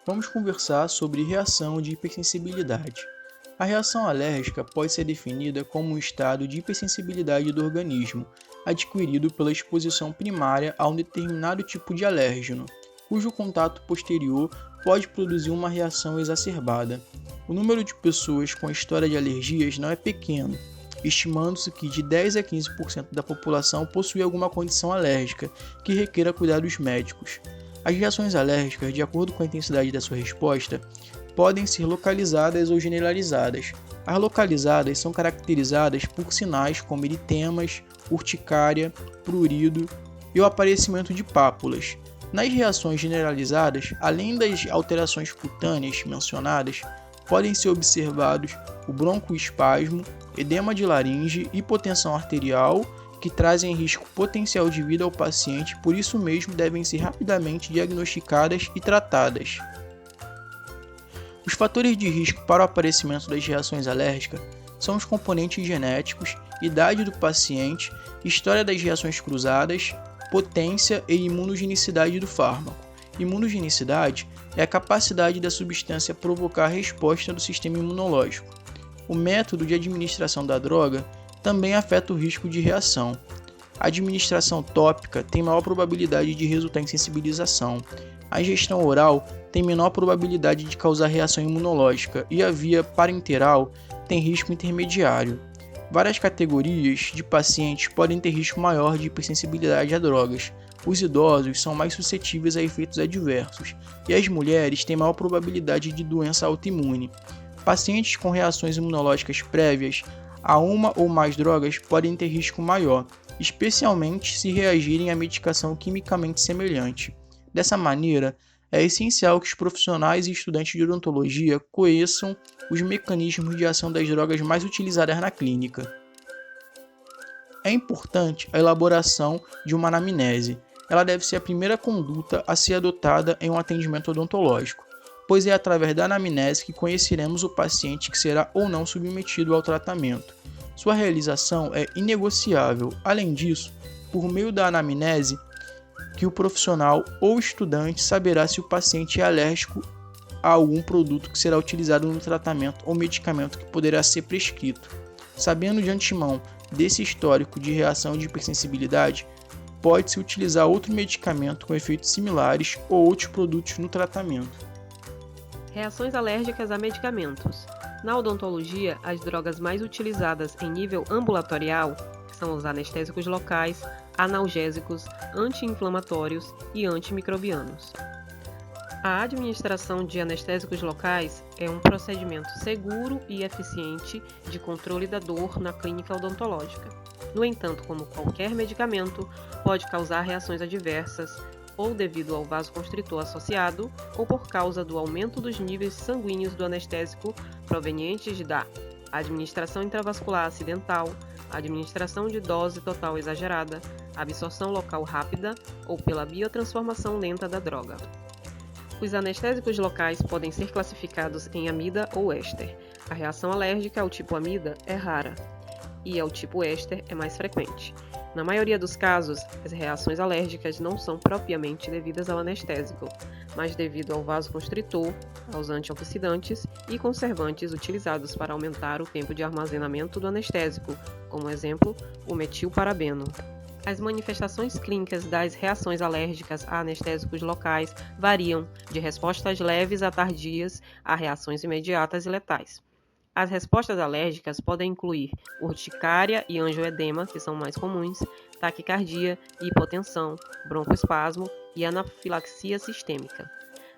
vamos conversar sobre reação de hipersensibilidade. A reação alérgica pode ser definida como um estado de hipersensibilidade do organismo, adquirido pela exposição primária a um determinado tipo de alérgeno, cujo contato posterior pode produzir uma reação exacerbada. O número de pessoas com história de alergias não é pequeno, estimando-se que de 10 a 15% da população possui alguma condição alérgica que requeira cuidados médicos. As reações alérgicas, de acordo com a intensidade da sua resposta, podem ser localizadas ou generalizadas. As localizadas são caracterizadas por sinais como eritemas, urticária, prurido e o aparecimento de pápulas. Nas reações generalizadas, além das alterações cutâneas mencionadas, podem ser observados o broncoespasmo, edema de laringe, hipotensão arterial, que trazem risco potencial de vida ao paciente, por isso mesmo devem ser rapidamente diagnosticadas e tratadas. Os fatores de risco para o aparecimento das reações alérgicas são os componentes genéticos, idade do paciente, história das reações cruzadas, potência e imunogenicidade do fármaco. Imunogenicidade é a capacidade da substância provocar a resposta do sistema imunológico. O método de administração da droga também afeta o risco de reação. A administração tópica tem maior probabilidade de resultar em sensibilização. A ingestão oral tem menor probabilidade de causar reação imunológica e a via parenteral tem risco intermediário. Várias categorias de pacientes podem ter risco maior de hipersensibilidade a drogas. Os idosos são mais suscetíveis a efeitos adversos e as mulheres têm maior probabilidade de doença autoimune. Pacientes com reações imunológicas prévias a uma ou mais drogas podem ter risco maior, especialmente se reagirem à medicação quimicamente semelhante. Dessa maneira, é essencial que os profissionais e estudantes de odontologia conheçam os mecanismos de ação das drogas mais utilizadas na clínica. É importante a elaboração de uma anamnese. Ela deve ser a primeira conduta a ser adotada em um atendimento odontológico, pois é através da anamnese que conheceremos o paciente que será ou não submetido ao tratamento. Sua realização é inegociável. Além disso, por meio da anamnese, que o profissional ou estudante saberá se o paciente é alérgico a algum produto que será utilizado no tratamento ou medicamento que poderá ser prescrito. Sabendo de antemão desse histórico de reação de hipersensibilidade, pode-se utilizar outro medicamento com efeitos similares ou outros produtos no tratamento. Reações alérgicas a medicamentos. Na odontologia, as drogas mais utilizadas em nível ambulatorial são os anestésicos locais, analgésicos, anti-inflamatórios e antimicrobianos. A administração de anestésicos locais é um procedimento seguro e eficiente de controle da dor na clínica odontológica. No entanto, como qualquer medicamento, pode causar reações adversas, ou devido ao vasoconstritor associado, ou por causa do aumento dos níveis sanguíneos do anestésico provenientes da administração intravascular acidental, administração de dose total exagerada, absorção local rápida ou pela biotransformação lenta da droga. Os anestésicos locais podem ser classificados em amida ou éster. A reação alérgica ao tipo amida é rara e ao tipo éster é mais frequente. Na maioria dos casos, as reações alérgicas não são propriamente devidas ao anestésico, mas devido ao vasoconstritor, aos antioxidantes e conservantes utilizados para aumentar o tempo de armazenamento do anestésico, como exemplo, o metilparabeno. As manifestações clínicas das reações alérgicas a anestésicos locais variam de respostas leves a tardias a reações imediatas e letais. As respostas alérgicas podem incluir urticária e angioedema, que são mais comuns, taquicardia, hipotensão, broncoespasmo e anafilaxia sistêmica.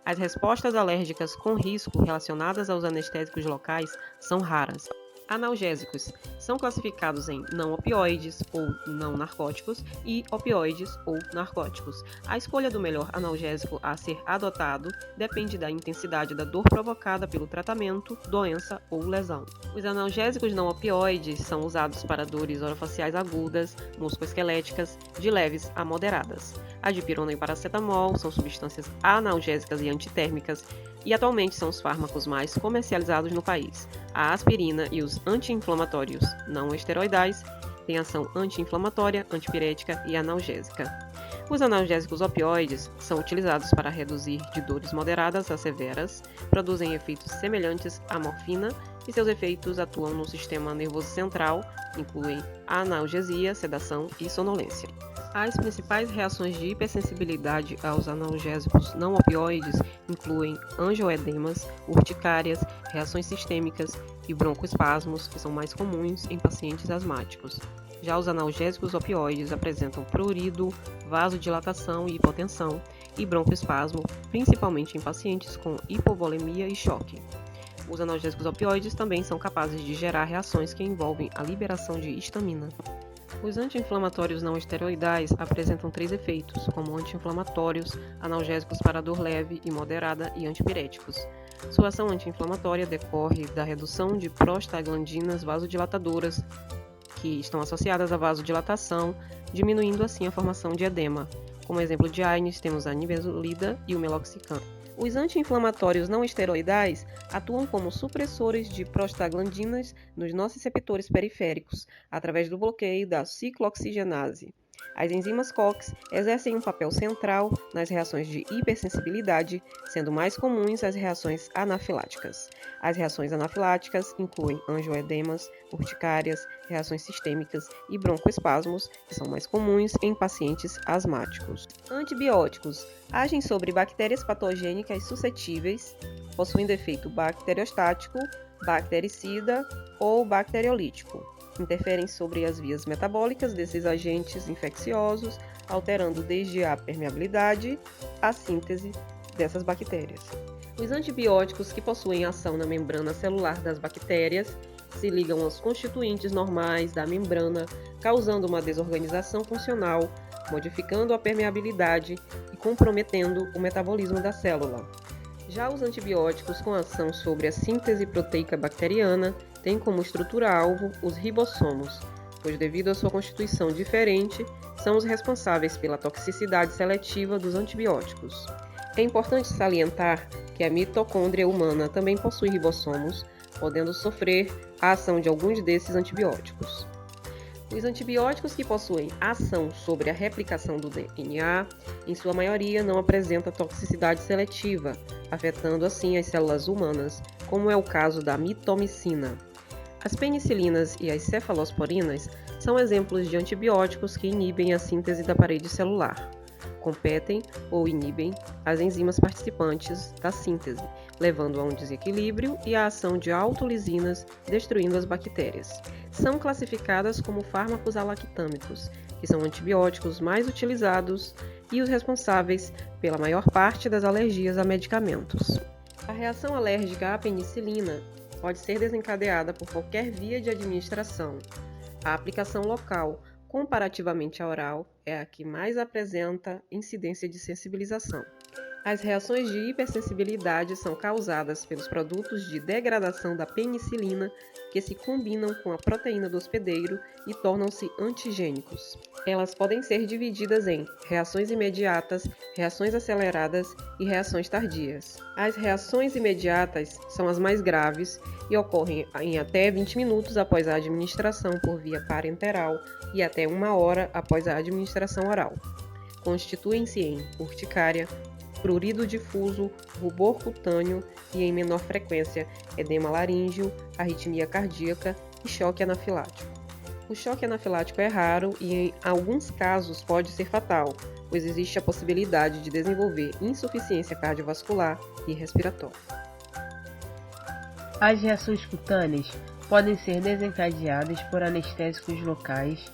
As respostas alérgicas com risco relacionadas aos anestésicos locais são raras. Analgésicos são classificados em não opioides ou não narcóticos e opioides ou narcóticos. A escolha do melhor analgésico a ser adotado depende da intensidade da dor provocada pelo tratamento, doença ou lesão. Os analgésicos não opioides são usados para dores orofaciais agudas, musculoesqueléticas, de leves a moderadas. A dipirona e paracetamol são substâncias analgésicas e antitérmicas e atualmente são os fármacos mais comercializados no país. A aspirina e os anti-inflamatórios não esteroidais têm ação anti-inflamatória, antipirética e analgésica. Os analgésicos opioides são utilizados para reduzir de dores moderadas a severas, produzem efeitos semelhantes à morfina e seus efeitos atuam no sistema nervoso central, incluem analgesia, sedação e sonolência. As principais reações de hipersensibilidade aos analgésicos não opioides incluem angioedemas, urticárias, reações sistêmicas e broncoespasmos, que são mais comuns em pacientes asmáticos. Já os analgésicos opioides apresentam prurido, vasodilatação e hipotensão e broncoespasmo, principalmente em pacientes com hipovolemia e choque. Os analgésicos opioides também são capazes de gerar reações que envolvem a liberação de histamina. Os anti-inflamatórios não esteroidais apresentam 3 efeitos, como anti-inflamatórios, analgésicos para dor leve e moderada e antipiréticos. Sua ação anti-inflamatória decorre da redução de prostaglandinas vasodilatadoras, que estão associadas à vasodilatação, diminuindo assim a formação de edema. Como exemplo de AINES, temos a nimesulida e o meloxicam. Os anti-inflamatórios não esteroidais atuam como supressores de prostaglandinas nos nociceptores periféricos, através do bloqueio da ciclooxigenase. As enzimas COX exercem um papel central nas reações de hipersensibilidade, sendo mais comuns as reações anafiláticas. As reações anafiláticas incluem angioedemas, urticárias, reações sistêmicas e broncoespasmos, que são mais comuns em pacientes asmáticos. Antibióticos agem sobre bactérias patogênicas suscetíveis, possuindo efeito bacteriostático, bactericida ou bacteriolítico. Interferem sobre as vias metabólicas desses agentes infecciosos, alterando desde a permeabilidade à síntese dessas bactérias. Os antibióticos que possuem ação na membrana celular das bactérias se ligam aos constituintes normais da membrana, causando uma desorganização funcional, modificando a permeabilidade e comprometendo o metabolismo da célula. Já os antibióticos com ação sobre a síntese proteica bacteriana têm como estrutura-alvo os ribossomos, pois devido à sua constituição diferente, são os responsáveis pela toxicidade seletiva dos antibióticos. É importante salientar que a mitocôndria humana também possui ribossomos, podendo sofrer a ação de alguns desses antibióticos. Os antibióticos que possuem ação sobre a replicação do DNA, em sua maioria, não apresentam toxicidade seletiva, afetando assim as células humanas, como é o caso da mitomicina. As penicilinas e as cefalosporinas são exemplos de antibióticos que inibem a síntese da parede celular. Competem ou inibem as enzimas participantes da síntese, levando a um desequilíbrio e à ação de autolisinas, destruindo as bactérias. São classificadas como fármacos alactâmicos, que são antibióticos mais utilizados e os responsáveis pela maior parte das alergias a medicamentos. A reação alérgica à penicilina pode ser desencadeada por qualquer via de administração. A aplicação local, comparativamente à oral, é a que mais apresenta incidência de sensibilização. As reações de hipersensibilidade são causadas pelos produtos de degradação da penicilina que se combinam com a proteína do hospedeiro e tornam-se antigênicos. Elas podem ser divididas em reações imediatas, reações aceleradas e reações tardias. As reações imediatas são as mais graves e ocorrem em até 20 minutos após a administração por via parenteral e até 1 hora após a administração oral. Constituem-se em urticária, prurido difuso, rubor cutâneo e, em menor frequência, edema laríngeo, arritmia cardíaca e choque anafilático. O choque anafilático é raro e, em alguns casos, pode ser fatal, pois existe a possibilidade de desenvolver insuficiência cardiovascular e respiratória. As reações cutâneas podem ser desencadeadas por anestésicos locais,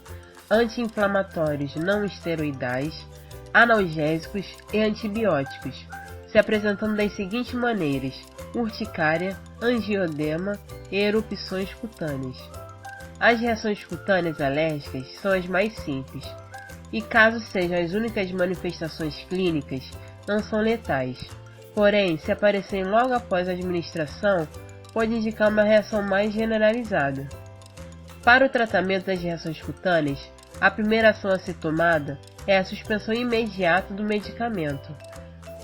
anti-inflamatórios não esteroidais, analgésicos e antibióticos, se apresentando das seguintes maneiras: urticária, angioedema e erupções cutâneas. As reações cutâneas alérgicas são as mais simples, e caso sejam as únicas manifestações clínicas, não são letais. Porém, se aparecerem logo após a administração, pode indicar uma reação mais generalizada. Para o tratamento das reações cutâneas, a primeira ação a ser tomada é a suspensão imediata do medicamento.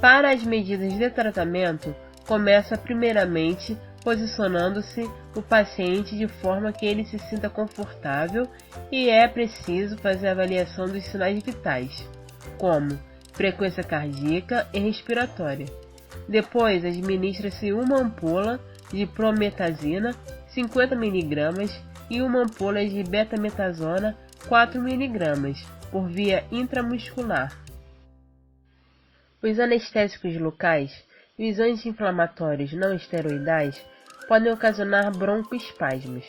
Para as medidas de tratamento, começa primeiramente posicionando-se o paciente de forma que ele se sinta confortável e é preciso fazer a avaliação dos sinais vitais. como frequência cardíaca e respiratória. Depois, administra-se uma ampola de prometazina, 50 mg, e uma ampola de betametasona, 4 mg, por via intramuscular. Os anestésicos locais e os anti-inflamatórios não esteroidais podem ocasionar broncoespasmos,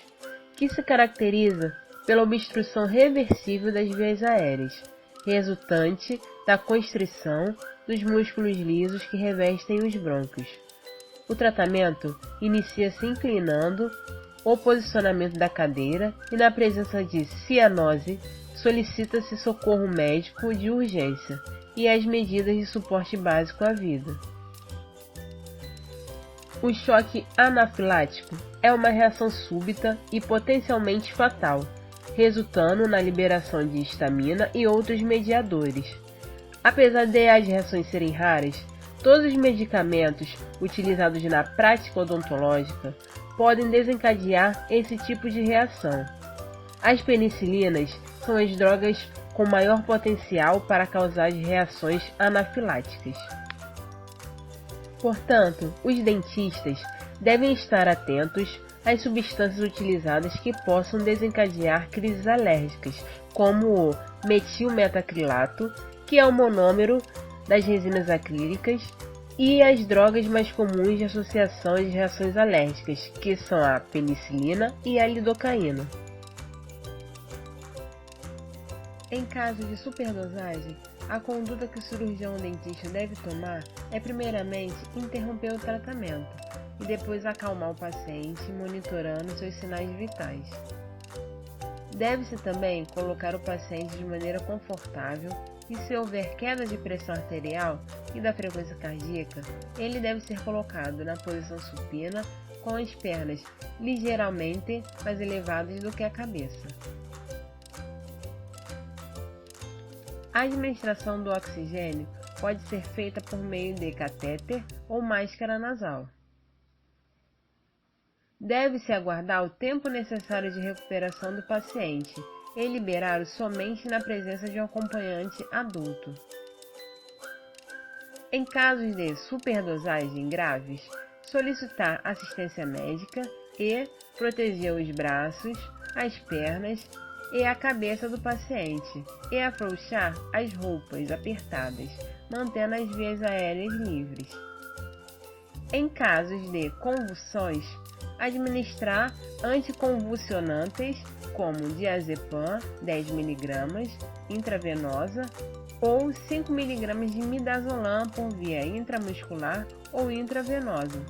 que se caracteriza pela obstrução reversível das vias aéreas, resultante da constrição dos músculos lisos que revestem os brônquios. O tratamento inicia-se inclinando o posicionamento da cadeira e, na presença de cianose, solicita-se socorro médico de urgência e as medidas de suporte básico à vida. O choque anafilático é uma reação súbita e potencialmente fatal, resultando na liberação de histamina e outros mediadores. Apesar de as reações serem raras, todos os medicamentos utilizados na prática odontológica podem desencadear esse tipo de reação. As penicilinas são as drogas com maior potencial para causar reações anafiláticas. Portanto, os dentistas devem estar atentos às substâncias utilizadas que possam desencadear crises alérgicas, como o metilmetacrilato, que é o monômero das resinas acrílicas, e as drogas mais comuns de associação de reações alérgicas, que são a penicilina e a lidocaína. Em caso de superdosagem, a conduta que o cirurgião dentista deve tomar é primeiramente interromper o tratamento e depois acalmar o paciente, monitorando seus sinais vitais. Deve-se também colocar o paciente de maneira confortável e, se houver queda de pressão arterial e da frequência cardíaca, ele deve ser colocado na posição supina com as pernas ligeiramente mais elevadas do que a cabeça. A administração do oxigênio pode ser feita por meio de catéter ou máscara nasal. Deve-se aguardar o tempo necessário de recuperação do paciente e liberá-lo somente na presença de um acompanhante adulto. Em casos de superdosagem graves, solicitar assistência médica e proteger os braços, as pernas e a cabeça do paciente e afrouxar as roupas apertadas, mantendo as vias aéreas livres. Em casos de convulsões, administrar anticonvulsionantes como diazepam 10 mg intravenosa ou 5 mg de midazolam por via intramuscular ou intravenosa.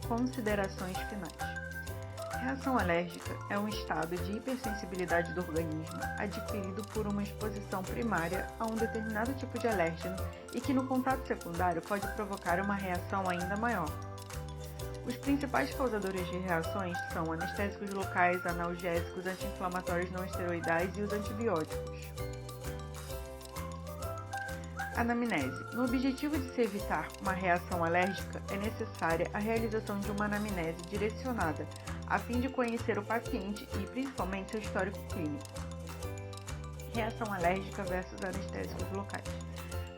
Considerações finais. Reação alérgica é um estado de hipersensibilidade do organismo adquirido por uma exposição primária a um determinado tipo de alérgeno e que no contato secundário pode provocar uma reação ainda maior. Os principais causadores de reações são anestésicos locais, analgésicos, anti-inflamatórios não esteroidais e os antibióticos. Anamnese. No objetivo de se evitar uma reação alérgica, é necessária a realização de uma anamnese direcionada, a fim de conhecer o paciente e, principalmente, seu histórico clínico. Reação alérgica versus anestésicos locais.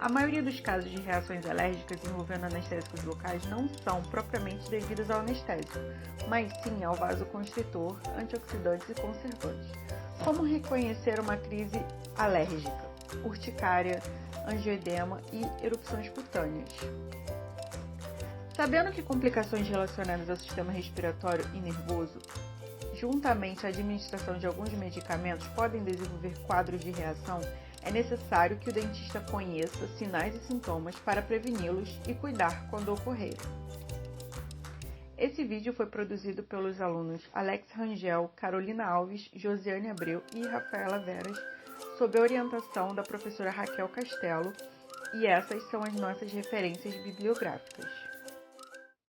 A maioria dos casos de reações alérgicas envolvendo anestésicos locais não são propriamente devidas ao anestésico, mas sim ao vasoconstritor, antioxidantes e conservantes. Como reconhecer uma crise alérgica? Urticária, angioedema e erupções cutâneas. Sabendo que complicações relacionadas ao sistema respiratório e nervoso, juntamente à administração de alguns medicamentos, podem desenvolver quadros de reação, é necessário que o dentista conheça sinais e sintomas para preveni-los e cuidar quando ocorrerem. Esse vídeo foi produzido pelos alunos Alex Rangel, Carolina Alves, Josiane Abreu e Rafaela Veras, sob a orientação da professora Raquel Castelo, e essas são as nossas referências bibliográficas.